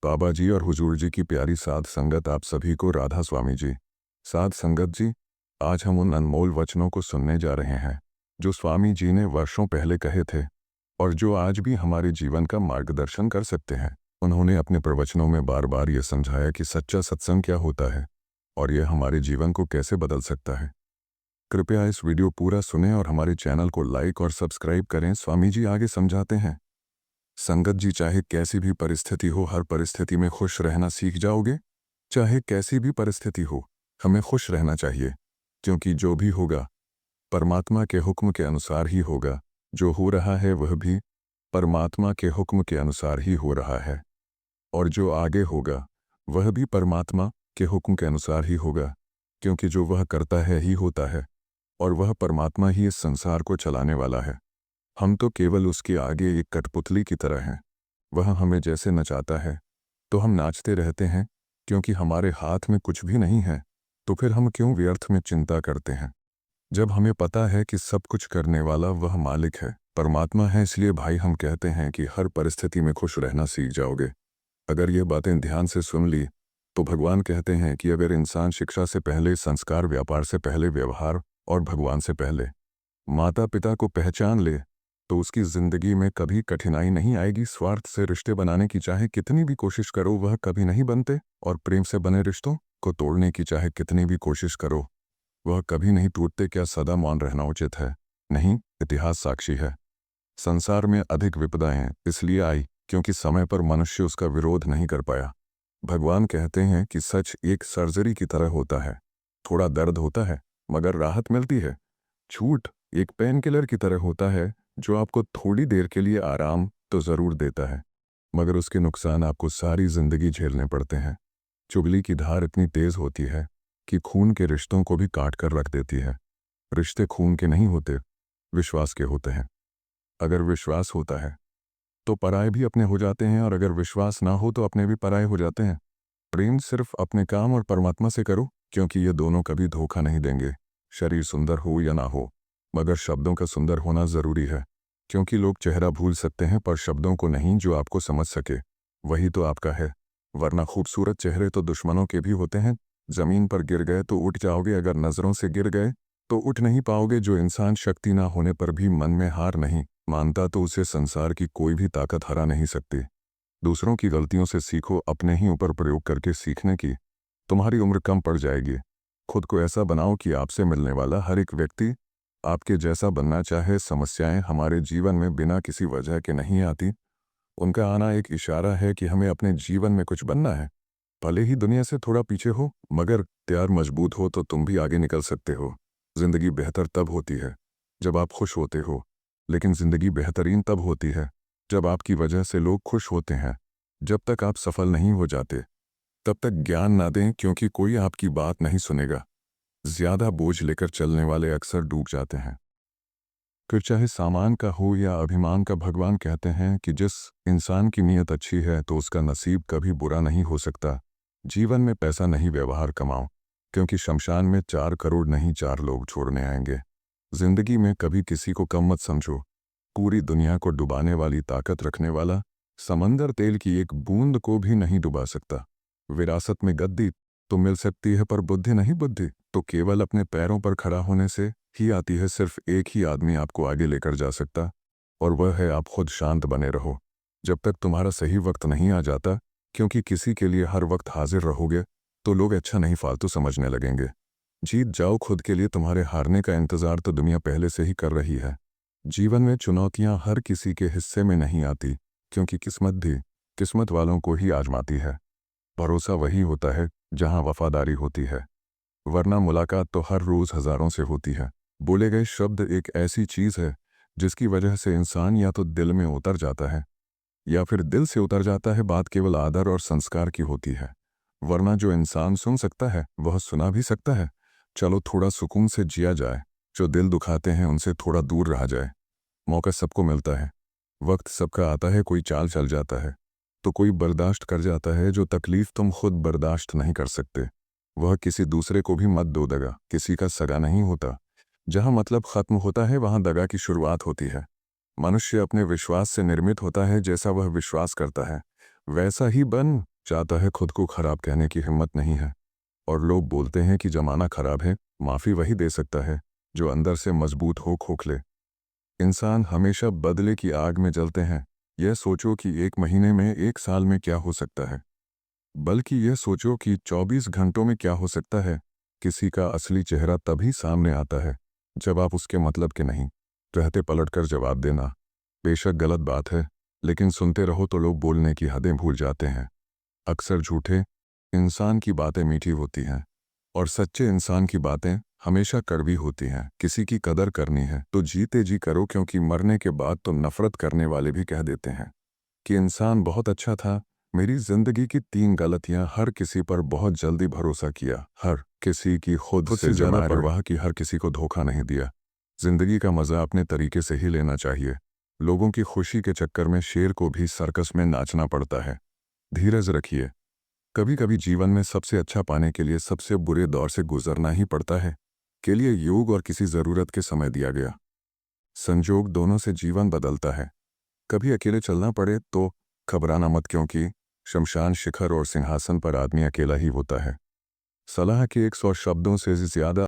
बाबा जी और हुजूर जी की प्यारी साध संगत, आप सभी को राधा स्वामी जी। साध संगत जी, आज हम उन अनमोल वचनों को सुनने जा रहे हैं जो स्वामी जी ने वर्षों पहले कहे थे और जो आज भी हमारे जीवन का मार्गदर्शन कर सकते हैं। उन्होंने अपने प्रवचनों में बार बार ये समझाया कि सच्चा सत्संग क्या होता है और यह हमारे जीवन को कैसे बदल सकता है। कृपया इस वीडियो पूरा सुनें और हमारे चैनल को लाइक और सब्सक्राइब करें। स्वामी जी आगे समझाते हैं, संगत जी, चाहे कैसी भी परिस्थिति हो, हर परिस्थिति में खुश रहना सीख जाओगे। चाहे कैसी भी परिस्थिति हो, हमें खुश रहना चाहिए, क्योंकि जो भी होगा परमात्मा के हुक्म के अनुसार ही होगा। जो हो रहा है वह भी परमात्मा के हुक्म के अनुसार ही हो रहा है, और जो आगे होगा वह भी परमात्मा के हुक्म के अनुसार ही होगा, क्योंकि जो वह करता है ही होता है और वह परमात्मा ही इस संसार को चलाने वाला है। हम तो केवल उसके आगे एक कठपुतली की तरह हैं। वह हमें जैसे नचाता है तो हम नाचते रहते हैं, क्योंकि हमारे हाथ में कुछ भी नहीं है। तो फिर हम क्यों व्यर्थ में चिंता करते हैं, जब हमें पता है कि सब कुछ करने वाला वह मालिक है, परमात्मा है। इसलिए भाई, हम कहते हैं कि हर परिस्थिति में खुश रहना सीख जाओगे। अगर ये बातें ध्यान से सुन ली तो भगवान कहते हैं कि अगर इंसान शिक्षा से पहले संस्कार, व्यापार से पहले व्यवहार और भगवान से पहले माता पिता को पहचान ले तो उसकी जिंदगी में कभी कठिनाई नहीं आएगी। स्वार्थ से रिश्ते बनाने की चाहे कितनी भी कोशिश करो वह कभी नहीं बनते, और प्रेम से बने रिश्तों को तोड़ने की चाहे कितनी भी कोशिश करो वह कभी नहीं टूटते। क्या सदा मौन रहना उचित है? नहीं, इतिहास साक्षी है। संसार में अधिक विपदाएं इसलिए आई क्योंकि समय पर मनुष्य उसका विरोध नहीं कर पाया। भगवान कहते हैं कि सच एक सर्जरी की तरह होता है, थोड़ा दर्द होता है मगर राहत मिलती है। झूठ एक पेन किलर की तरह होता है, जो आपको थोड़ी देर के लिए आराम तो ज़रूर देता है, मगर उसके नुकसान आपको सारी ज़िंदगी झेलने पड़ते हैं। चुगली की धार इतनी तेज़ होती है कि खून के रिश्तों को भी काट कर रख देती है। रिश्ते खून के नहीं होते, विश्वास के होते हैं। अगर विश्वास होता है तो पराये भी अपने हो जाते हैं, और अगर विश्वास ना हो तो अपने भी पराये हो जाते हैं। प्रेम सिर्फ अपने काम और परमात्मा से करो, क्योंकि ये दोनों कभी धोखा नहीं देंगे। शरीर सुंदर हो या ना हो, मगर शब्दों का सुंदर होना ज़रूरी है, क्योंकि लोग चेहरा भूल सकते हैं पर शब्दों को नहीं। जो आपको समझ सके वही तो आपका है, वरना खूबसूरत चेहरे तो दुश्मनों के भी होते हैं। ज़मीन पर गिर गए तो उठ जाओगे, अगर नज़रों से गिर गए तो उठ नहीं पाओगे। जो इंसान शक्ति ना होने पर भी मन में हार नहीं मानता तो उसे संसार की कोई भी ताकत हरा नहीं सकती। दूसरों की गलतियों से सीखो, अपने ही ऊपर प्रयोग करके सीखने की तुम्हारी उम्र कम पड़ जाएगी। खुद को ऐसा बनाओ कि आपसे मिलने वाला हर एक व्यक्ति आपके जैसा बनना चाहे। समस्याएं हमारे जीवन में बिना किसी वजह के नहीं आती, उनका आना एक इशारा है कि हमें अपने जीवन में कुछ बनना है। भले ही दुनिया से थोड़ा पीछे हो, मगर तैयार मजबूत हो तो तुम भी आगे निकल सकते हो। जिंदगी बेहतर तब होती है जब आप खुश होते हो, लेकिन जिंदगी बेहतरीन तब होती है जब आपकी वजह से लोग खुश होते हैं। जब तक आप सफल नहीं हो जाते तब तक ज्ञान ना दें, क्योंकि कोई आपकी बात नहीं सुनेगा। ज्यादा बोझ लेकर चलने वाले अक्सर डूब जाते हैं। फिर चाहे सामान का हो या अभिमान का, भगवान कहते हैं कि जिस इंसान की नीयत अच्छी है तो उसका नसीब कभी बुरा नहीं हो सकता। जीवन में पैसा नहीं, व्यवहार कमाओ, क्योंकि शमशान में 4 करोड़ नहीं 4 लोग छोड़ने आएंगे। जिंदगी में कभी किसी को कम मत समझो। पूरी दुनिया को डुबाने वाली ताकत रखने वाला समंदर तेल की एक बूंद को भी नहीं डुबा सकता। विरासत में गद्दी तो मिल सकती है पर बुद्धि नहीं। बुद्धि तो केवल अपने पैरों पर खड़ा होने से ही आती है। सिर्फ एक ही आदमी आपको आगे लेकर जा सकता, और वह है आप खुद। शांत बने रहो जब तक तुम्हारा सही वक्त नहीं आ जाता, क्योंकि किसी के लिए हर वक्त हाजिर रहोगे तो लोग अच्छा नहीं फालतू समझने लगेंगे। जीत जाओ खुद के लिए, तुम्हारे हारने का इंतजार तो दुनिया पहले से ही कर रही है। जीवन में चुनौतियां हर किसी के हिस्से में नहीं आती, क्योंकि किस्मत भी किस्मत वालों को ही आजमाती है। भरोसा वही होता है जहां वफादारी होती है, वरना मुलाकात तो हर रोज हजारों से होती है। बोले गए शब्द एक ऐसी चीज है जिसकी वजह से इंसान या तो दिल में उतर जाता है या फिर दिल से उतर जाता है। बात केवल आदर और संस्कार की होती है, वरना जो इंसान सुन सकता है वह सुना भी सकता है। चलो थोड़ा सुकून से जिया जाए, जो दिल दुखाते हैं उनसे थोड़ा दूर रहा जाए। मौका सबको मिलता है, वक्त सबका आता है। कोई चाल चल जाता है तो कोई बर्दाश्त कर जाता है। जो तकलीफ तुम खुद बर्दाश्त नहीं कर सकते वह किसी दूसरे को भी मत दो। दगा किसी का सगा नहीं होता। जहां मतलब खत्म होता है वहां दगा की शुरुआत होती है। मनुष्य अपने विश्वास से निर्मित होता है। जैसा वह विश्वास करता है वैसा ही बन। चाहता है खुद को खराब कहने की हिम्मत नहीं है। और लोग बोलते हैं कि जमाना खराब है, माफ़ी वही दे सकता है जो अंदर से मजबूत हो खोखले। इंसान हमेशा बदले की आग में जलते हैं। यह सोचो कि 1 महीने में 1 साल में क्या हो सकता है, बल्कि यह सोचो कि 24 घंटों में क्या हो सकता है। किसी का असली चेहरा तभी सामने आता है जब आप उसके मतलब के नहीं रहते पलटकर जवाब देना बेशक गलत बात है, लेकिन सुनते रहो तो लोग बोलने की हदें भूल जाते हैं। अक्सर झूठे इंसान की बातें मीठी होती हैं और सच्चे इंसान की बातें हमेशा कड़वी होती हैं। किसी की कदर करनी है तो जीते जी करो, क्योंकि मरने के बाद तो नफरत करने वाले भी कह देते हैं कि इंसान बहुत अच्छा था। मेरी जिंदगी की 3 गलतियां: हर किसी पर बहुत जल्दी भरोसा किया, हर किसी की खुद से ज़्यादा परवाह की, हर किसी को धोखा नहीं दिया। जिंदगी का मज़ा अपने तरीके से ही लेना चाहिए। लोगों की खुशी के चक्कर में शेर को भी सर्कस में नाचना पड़ता है। धीरज रखिए, कभी कभी जीवन में सबसे अच्छा पाने के लिए सबसे बुरे दौर से गुजरना ही पड़ता है। के लिए योग और किसी ज़रूरत के समय दिया गया संजोग, दोनों से जीवन बदलता है। कभी अकेले चलना पड़े तो घबराना मत, क्योंकि शमशान शिखर और सिंहासन पर आदमी अकेला ही होता है। सलाह के 100 शब्दों से ज़्यादा